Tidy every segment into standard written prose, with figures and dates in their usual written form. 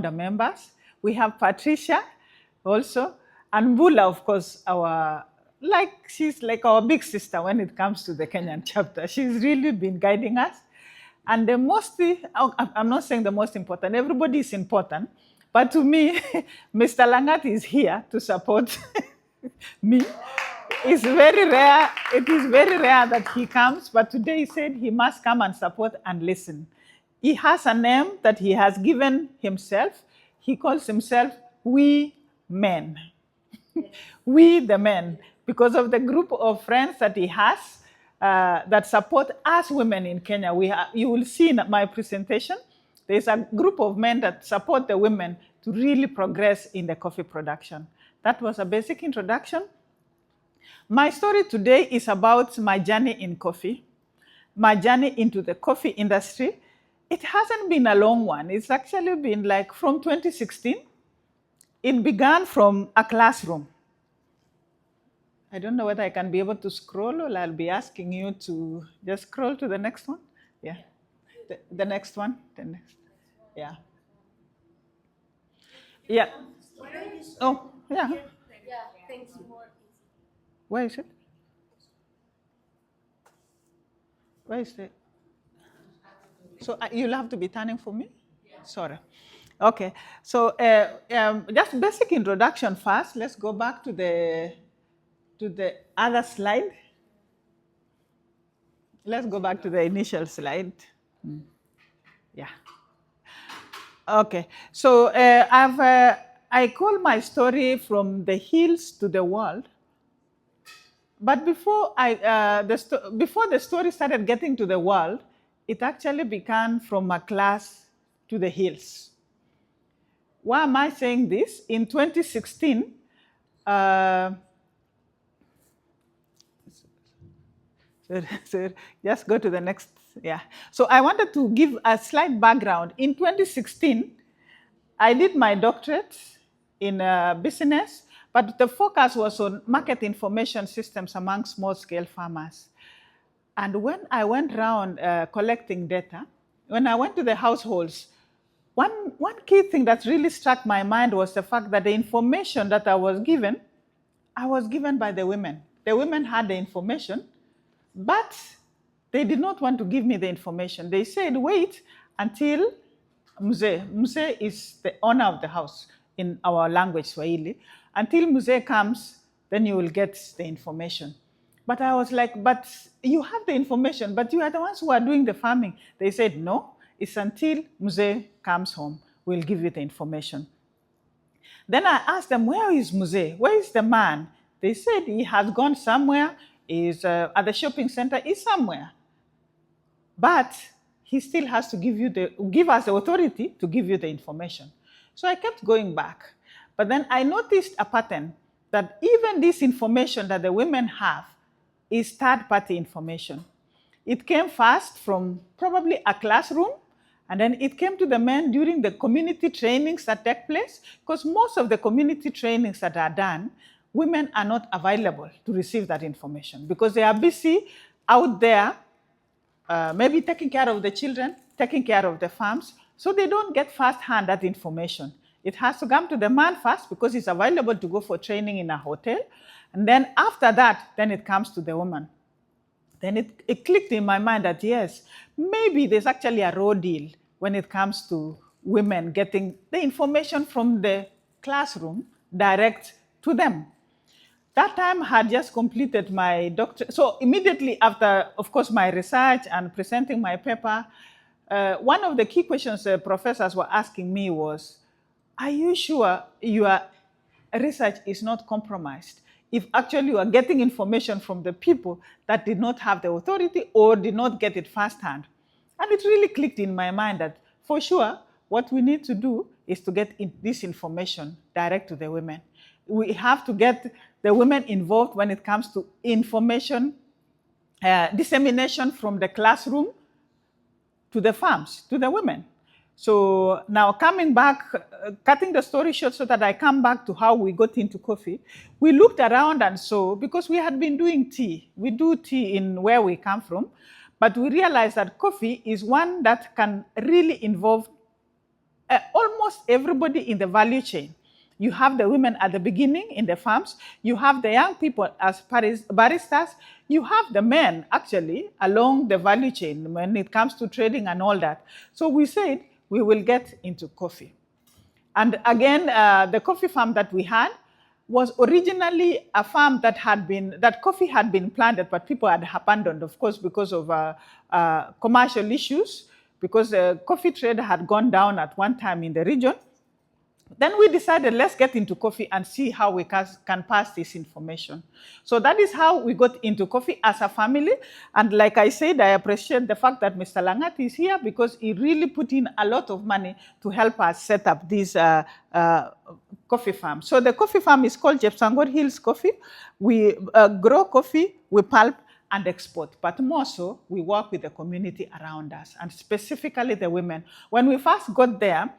founder members. We have Patricia also, and Bula, of course, she's like our big sister when it comes to the Kenyan chapter. She's really been guiding us. And I'm not saying the most important, everybody is important, but to me, Mr. Langat is here to support me. It's very rare. It is very rare that he comes, but today he said he must come and support and listen. He has a name that he has given himself. He calls himself We Men. We the men, because of the group of friends that he has that support us women in Kenya. You will see in my presentation, there's a group of men that support the women to really progress in the coffee production. That was a basic introduction. My story today is about my journey in coffee, my journey into the coffee industry. It hasn't been a long one. It's actually been like from 2016. It began from a classroom. I don't know whether I can be able to scroll, or I'll be asking you to just scroll to the next one. Yeah, the next one, the next. Yeah. Yeah. Oh, yeah. Thanks. Where is it? Where is it? So you'll have to be turning for me? Yeah. Sorry. Okay. So just basic introduction first. Let's go back to the other slide. Let's go back to the initial slide. Yeah. Okay. So I call my story From the Hills to the World. But before the story started getting to the world, it actually began from a class to the hills. Why am I saying this? In 2016, so just go to the next. Yeah. So I wanted to give a slight background. In 2016, I did my doctorate in business, but the focus was on market information systems among small-scale farmers. And when I went around collecting data, when I went to the households, one key thing that really struck my mind was the fact that the information that I was given by the women. The women had the information, but they did not want to give me the information. They said, wait until Mzee is the owner of the house in our language, Swahili. Until Mzee comes, then you will get the information. But I was like, but you have the information, but you are the ones who are doing the farming. They said, no, it's until Mzee comes home, we'll give you the information. Then I asked them, where is Mzee? Where is the man? They said he has gone somewhere, is at the shopping center, is somewhere. But he still has to give us the authority to give you the information. So I kept going back. But then I noticed a pattern that even this information that the women have is third-party information. It came first from probably a classroom, and then it came to the men during the community trainings that take place, because most of the community trainings that are done, women are not available to receive that information because they are busy out there, maybe taking care of the children, taking care of the farms, so they don't get firsthand that information. It has to come to the man first because he's available to go for training in a hotel. And then after that, then it comes to the woman. Then it clicked in my mind that yes, maybe there's actually a raw deal when it comes to women getting the information from the classroom direct to them. That time I had just completed my doctorate. So immediately after, of course, my research and presenting my paper, one of the key questions the professors were asking me was, are you sure your research is not compromised if actually you are getting information from the people that did not have the authority or did not get it firsthand? And it really clicked in my mind that for sure, what we need to do is to get this information direct to the women. We have to get the women involved when it comes to information dissemination from the classroom to the farms, to the women. So now coming back, cutting the story short so that I come back to how we got into coffee, we looked around and saw, because we had been doing tea, we do tea in where we come from, but we realized that coffee is one that can really involve almost everybody in the value chain. You have the women at the beginning in the farms, you have the young people as baristas, you have the men actually along the value chain when it comes to trading and all that. So we said we will get into coffee. And again, the coffee farm that we had was originally a farm that coffee had been planted, but people had abandoned, of course, because of commercial issues, because the coffee trade had gone down at one time in the region. Then we decided, let's get into coffee and see how we can pass this information. So that is how we got into coffee as a family. And like I said, I appreciate the fact that Mr. Langat is here because he really put in a lot of money to help us set up this coffee farm. So the coffee farm is called Chepsangor Hills Coffee. We grow coffee, we pulp, and export. But more so, we work with the community around us, and specifically the women. When we first got there,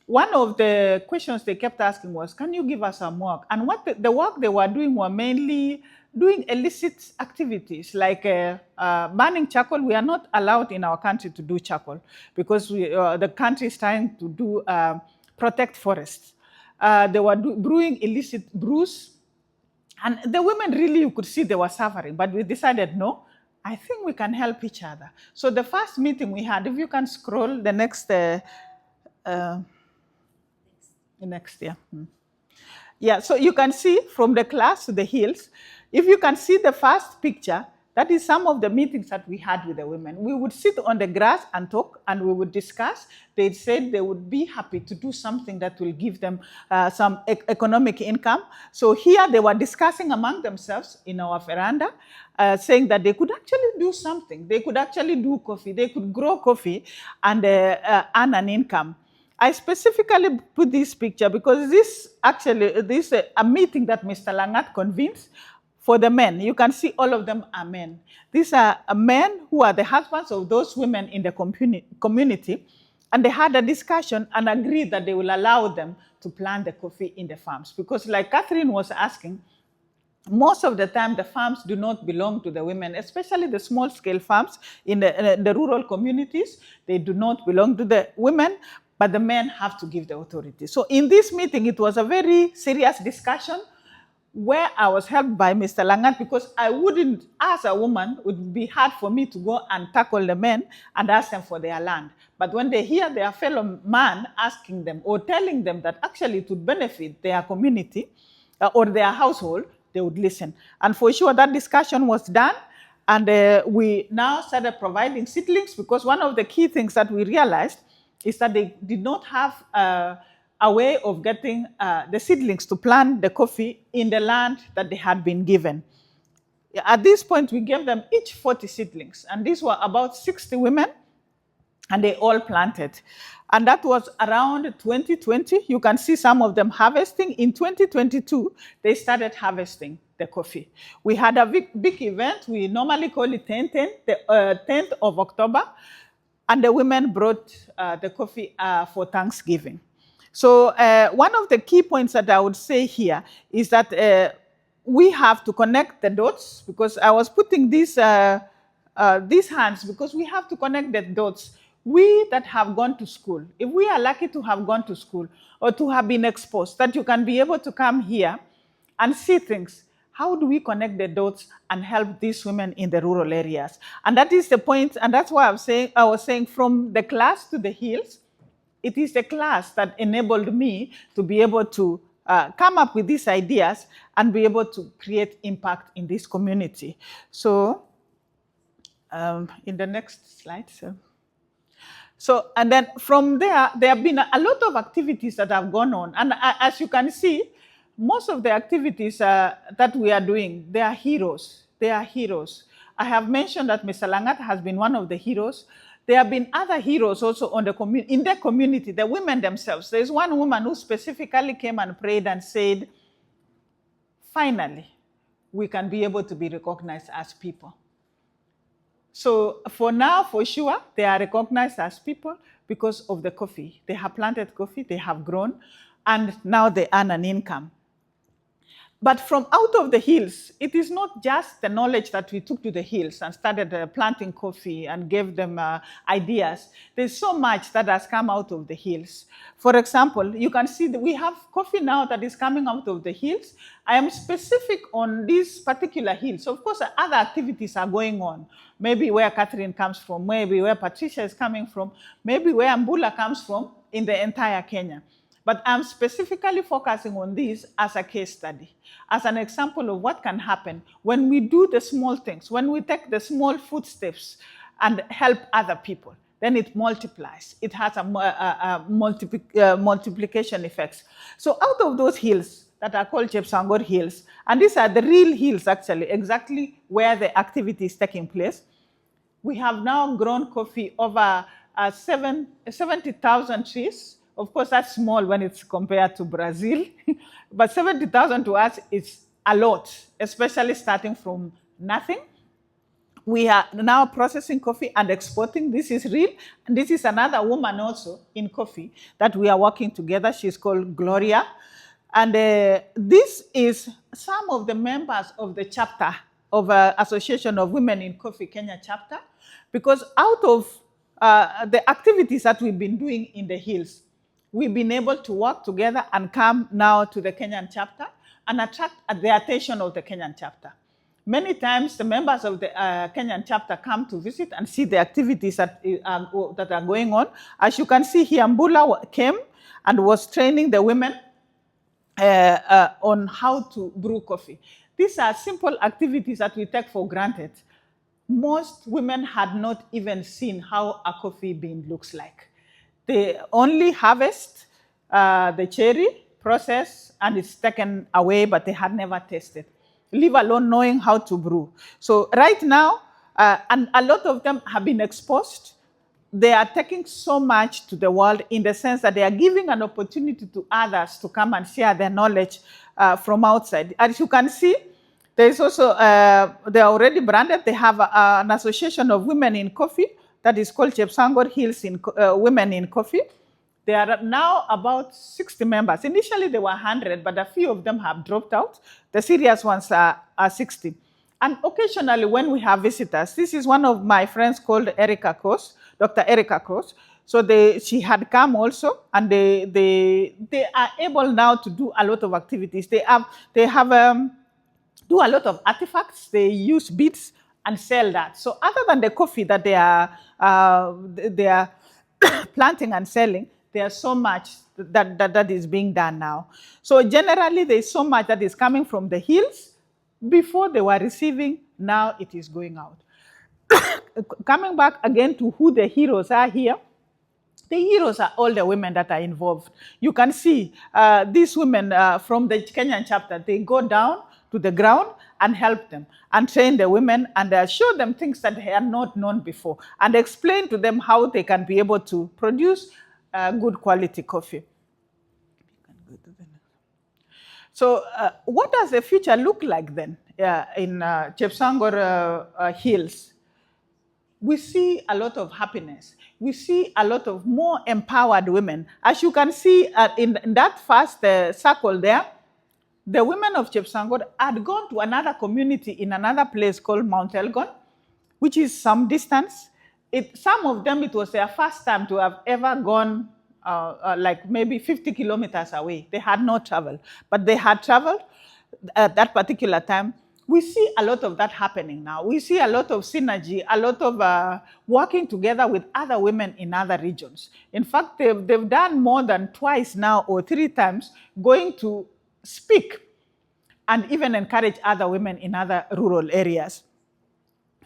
one of the questions they kept asking was, can you give us some work? And what the work they were doing were mainly doing illicit activities like burning charcoal. We are not allowed in our country to do charcoal because the country is trying to do protect forests. They were brewing illicit brews. And the women really, you could see they were suffering. But we decided, no, I think we can help each other. So the first meeting we had, if you can scroll the next year. Yeah, so you can see from the class to the hills, if you can see the first picture, that is some of the meetings that we had with the women. We would sit on the grass and talk, and we would discuss. They said they would be happy to do something that will give them some economic income. So here they were discussing among themselves in our veranda, saying that they could actually do something. They could actually do coffee. They could grow coffee and earn an income. I specifically put this picture because this is a meeting that Mr. Langat convened for the men. You can see all of them are men. These are men who are the husbands of those women in the community. And they had a discussion and agreed that they will allow them to plant the coffee in the farms. Because like Catherine was asking, most of the time the farms do not belong to the women, especially the small scale farms in the rural communities. They do not belong to the women, but the men have to give the authority. So in this meeting, it was a very serious discussion where I was helped by Mr. Langat because I wouldn't, as a woman, it would be hard for me to go and tackle the men and ask them for their land. But when they hear their fellow man asking them or telling them that actually it would benefit their community or their household, they would listen. And for sure, that discussion was done. And we now started providing seedlings because one of the key things that we realized is that they did not have a way of getting the seedlings to plant the coffee in the land that they had been given. At this point, we gave them each 40 seedlings, and these were about 60 women, and they all planted. And that was around 2020. You can see some of them harvesting. In 2022, they started harvesting the coffee. We had a big event. We normally call it 10-10, the 10th of October. And the women brought the coffee for Thanksgiving. So one of the key points that I would say here is that we have to connect the dots, because I was putting these hands because we have to connect the dots. We that have gone to school, if we are lucky to have gone to school or to have been exposed, that you can be able to come here and see things. How do we connect the dots and help these women in the rural areas? And that is the point, and that's why I was saying from the class to the hills, it is the class that enabled me to be able to come up with these ideas and be able to create impact in this community. So in the next slide, sir. So, and then from there have been a lot of activities that have gone on. And as you can see, most of the activities that we are doing, they are heroes. They are heroes. I have mentioned that Mr. Langat has been one of the heroes. There have been other heroes also in the community, the women themselves. There's one woman who specifically came and prayed and said, finally, we can be able to be recognized as people. So for now, for sure, they are recognized as people because of the coffee. They have planted coffee, they have grown, and now they earn an income. But from out of the hills, it is not just the knowledge that we took to the hills and started planting coffee and gave them ideas. There's so much that has come out of the hills. For example, you can see that we have coffee now that is coming out of the hills. I am specific on these particular hills. Of course, other activities are going on. Maybe where Catherine comes from, maybe where Patricia is coming from, maybe where Mbula comes from in the entire Kenya. But I'm specifically focusing on this as a case study, as an example of what can happen when we do the small things, when we take the small footsteps and help other people. Then it multiplies. It has a multiplication effects. So out of those hills that are called Chepsangor hills, and these are the real hills actually, exactly where the activity is taking place, we have now grown coffee over 70,000 trees. Of course, that's small when it's compared to Brazil, but 70,000 to us is a lot, especially starting from nothing. We are now processing coffee and exporting. This is real. And this is another woman also in coffee that we are working together. She's called Gloria. And this is some of the members of the chapter of Association of Women in Coffee Kenya chapter, because out of the activities that we've been doing in the hills, we've been able to work together and come now to the Kenyan chapter and attract the attention of the Kenyan chapter. Many times the members of the Kenyan chapter come to visit and see the activities that are going on. As you can see here, Mbula came and was training the women on how to brew coffee. These are simple activities that we take for granted. Most women had not even seen how a coffee bean looks like. They only harvest the cherry, process, and it's taken away, but they had never tasted, leave alone knowing how to brew. So right now, and a lot of them have been exposed. They are taking so much to the world in the sense that they are giving an opportunity to others to come and share their knowledge from outside. As you can see, there is also, they are already branded. They have an association of women in coffee that is called Chepsangor Hills in Women in Coffee. There are now about 60 members. Initially, there were 100, but a few of them have dropped out. The serious ones are 60. And occasionally, when we have visitors, this is one of my friends called Erica Cross, Dr. Erica Cross. So she had come also, and they are able now to do a lot of activities. They do a lot of artifacts. They use beads and sell that. So other than the coffee that they are planting and selling, there's so much that is being done now. So generally, there's so much that is coming from the hills. Before they were receiving, now it is going out. Coming back again to who the heroes are here, the heroes are all the women that are involved. You can see these women from the Kenyan chapter, they go down to the ground and help them and train the women and show them things that they had not known before and explain to them how they can be able to produce good quality coffee. So what does the future look like then in Chepsangor Hills? We see a lot of happiness. We see a lot of more empowered women. As you can see in that first circle there, the women of Chepsangor had gone to another community in another place called Mount Elgon, which is some distance. Some of them, it was their first time to have ever gone like maybe 50 kilometers away. They had not traveled, but they had traveled at that particular time. We see a lot of that happening now. We see a lot of synergy, a lot of working together with other women in other regions. In fact, they've done more than twice now or 3 times going to speak and even encourage other women in other rural areas.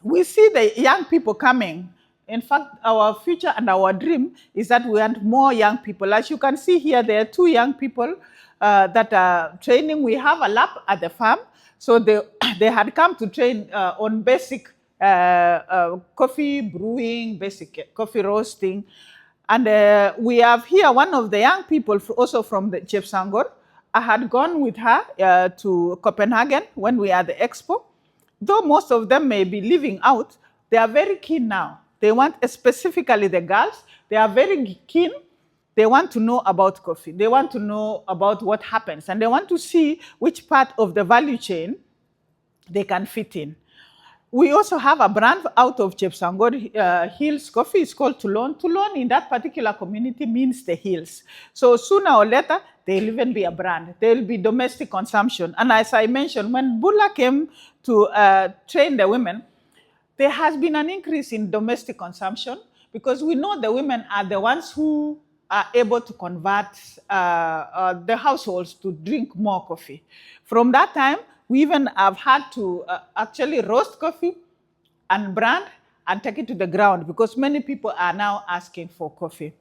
We see the young people coming. In fact, our future and our dream is that we want more young people. As you can see here, there are 2 young people that are training. We have a lab at the farm. So they had come to train on basic coffee brewing, basic coffee roasting. And we have here one of the young people also from the Chepsangor. I had gone with her to Copenhagen when we are at the expo. Though most of them may be living out, they are very keen now. They want, specifically the girls, they are very keen They want to know about coffee. They want to know about what happens, and they want to see which part of the value chain they can fit in. We also have a brand out of Chepsangor Hills Coffee. It's called Tulon. Tulon in that particular community means the hills. So sooner or later, they'll even be a brand. They'll be domestic consumption. And as I mentioned, when Bula came to train the women, there has been an increase in domestic consumption because we know the women are the ones who are able to convert the households to drink more coffee. From that time, we even have had to actually roast coffee and brand and take it to the ground because many people are now asking for coffee.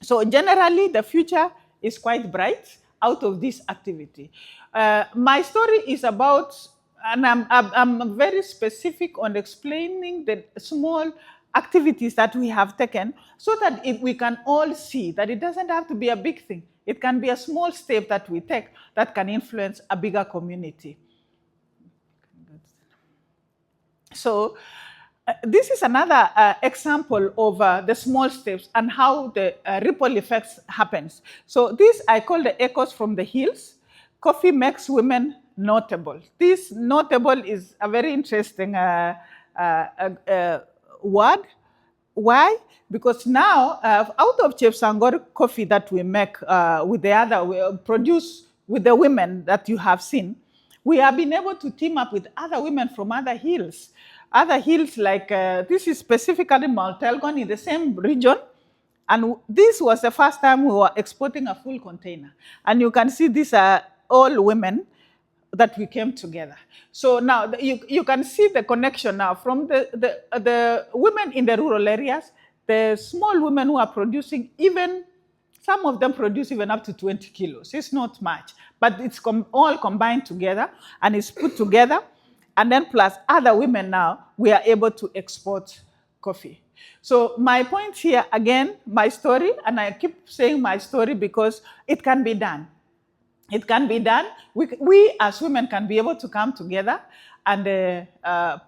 So generally, the future is quite bright out of this activity. My story is about, and I'm very specific on explaining the small activities that we have taken so that we can all see that it doesn't have to be a big thing. It can be a small step that we take that can influence a bigger community. So this is another example of the small steps and how the ripple effects happens. So this I call the echoes from the hills. Coffee makes women notable. This notable is a very interesting word. Why? Because now, out of Chepsangor coffee that we make with the other, we produce with the women that you have seen, we have been able to team up with other women from other hills. Other hills like, this is specifically Mount Elgon in the same region. And this was the first time we were exporting a full container. And you can see these are all women that we came together. So now you can see the connection now from the women in the rural areas, the small women who are producing even, some of them produce even up to 20 kilos. It's not much, but it's all combined together and it's put together. And then plus other women now, we are able to export coffee. So my point here, again, my story, and I keep saying my story because it can be done. It can be done. We as women can be able to come together and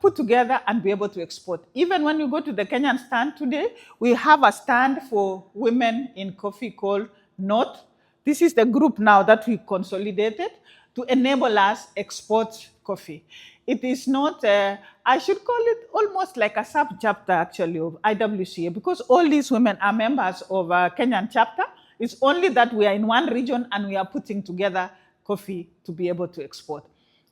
put together and be able to export. Even when you go to the Kenyan stand today, we have a stand for women in coffee called North. This is the group now that we consolidated to enable us export coffee. It is not, I should call it almost like a sub-chapter actually of IWCA because all these women are members of a Kenyan chapter. It's only that we are in one region and we are putting together coffee to be able to export.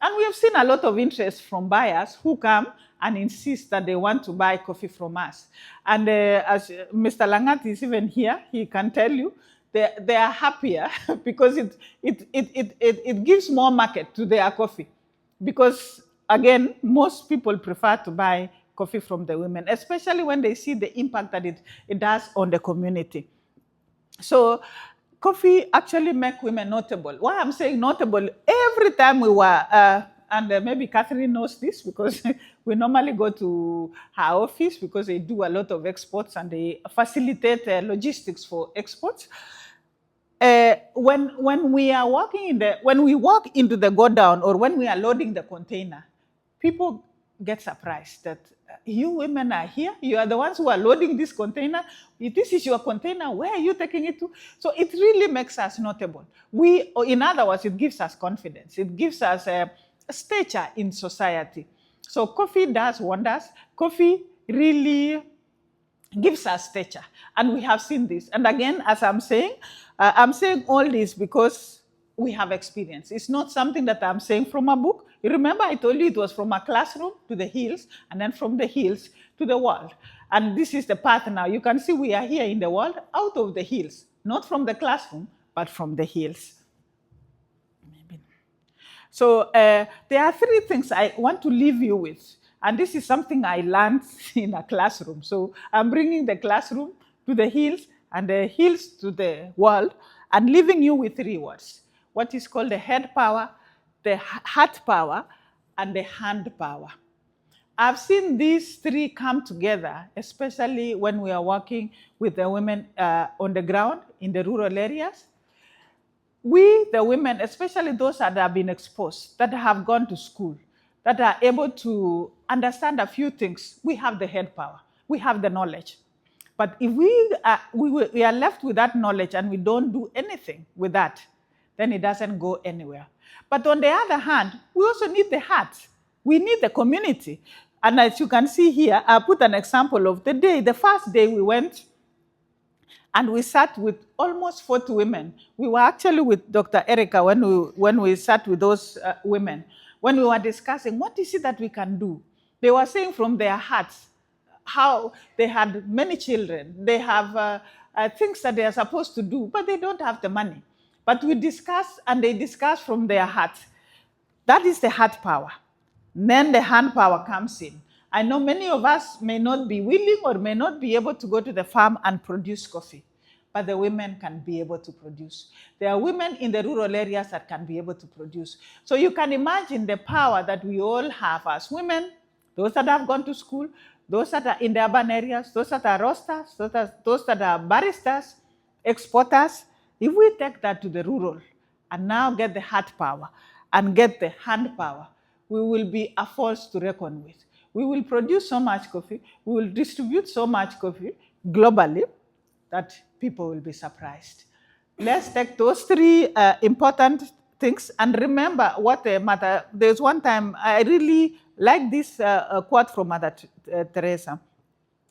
And we have seen a lot of interest from buyers who come and insist that they want to buy coffee from us. And as Mr. Langat is even here, he can tell you, they are happier because it gives more market to their coffee. Because again, most people prefer to buy coffee from the women, especially when they see the impact that it does on the community. So coffee actually makes women notable. Why I'm saying notable, every time we were, and maybe Catherine knows this because we normally go to her office because they do a lot of exports and they facilitate logistics for exports. When we are walking when we walk into the go down or when we are loading the container, people get surprised that you women are here. You are the ones who are loading this container. This is your container. Where are you taking it to? So it really makes us notable. In other words, it gives us confidence. It gives us a stature in society. So coffee does wonders. Coffee really gives us stature. And we have seen this. And again, as I'm saying all this because we have experience. It's not something that I'm saying from a book. You remember I told you it was from a classroom to the hills and then from the hills to the world. And this is the path now. You can see we are here in the world out of the hills, not from the classroom, but from the hills. So there are three things I want to leave you with. And this is something I learned in a classroom. So I'm bringing the classroom to the hills and the hills to the world and leaving you with three words. What is called the head power, the heart power, and the hand power. I've seen these three come together, especially when we are working with the women on the ground in the rural areas. We, the women, especially those that have been exposed, that have gone to school, that are able to understand a few things, we have the head power, we have the knowledge. But if we are left with that knowledge and we don't do anything with that, then it doesn't go anywhere. But on the other hand, we also need the heart. We need the community. And as you can see here, I put an example of the first day we went, and we sat with almost 40 women. We were actually with Dr. Erica when we sat with those women, when we were discussing what is it that we can do. They were saying from their hearts how they had many children. They have things that they are supposed to do, but they don't have the money. But we discussed, and they discussed from their heart. That is the heart power. Then the hand power comes in. I know many of us may not be willing or may not be able to go to the farm and produce coffee, but the women can be able to produce. There are women in the rural areas that can be able to produce. So you can imagine the power that we all have as women, those that have gone to school, those that are in the urban areas, those that are roasters, those that are baristas, exporters. If we take that to the rural and now get the heart power and get the hand power, we will be a force to reckon with. We will produce so much coffee, we will distribute so much coffee globally that people will be surprised. Let's take those three important things and remember what Mother, there's one time I really like this quote from Mother Teresa.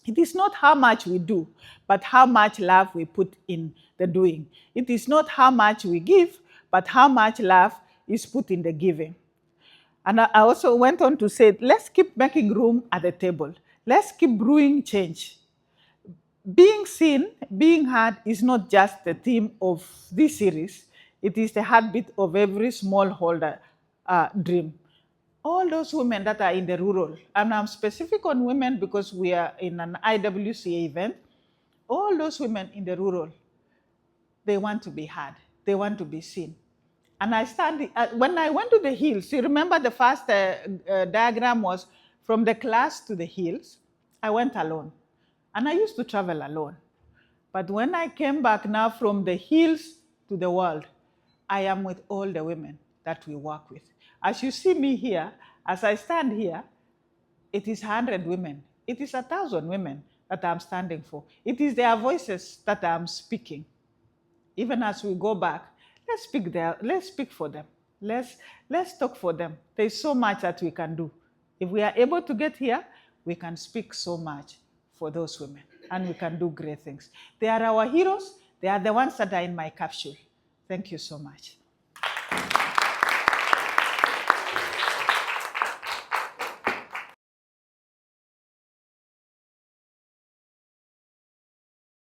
It is not how much we do, but how much love we put in the doing. It is not how much we give, but how much love is put in the giving. And I also went on to say, let's keep making room at the table. Let's keep brewing change. Being seen, being heard is not just the theme of this series. It is the heartbeat of every smallholder dream. All those women that are in the rural, and I'm specific on women because we are in an IWCA event, all those women in the rural, they want to be heard. They want to be seen. And I started, when I went to the hills, you remember the first diagram was from the class to the hills. I went alone. And I used to travel alone. But when I came back now from the hills to the world, I am with all the women that we work with. As you see me here, as I stand here, it is 100 women. It is 1,000 women that I'm standing for. It is their voices that I'm speaking. Even as we go back, let's speak for them. Let's talk for them. There's so much that we can do. If we are able to get here, we can speak so much for those women, and we can do great things. They are our heroes. They are the ones that are in my capsule. Thank you so much.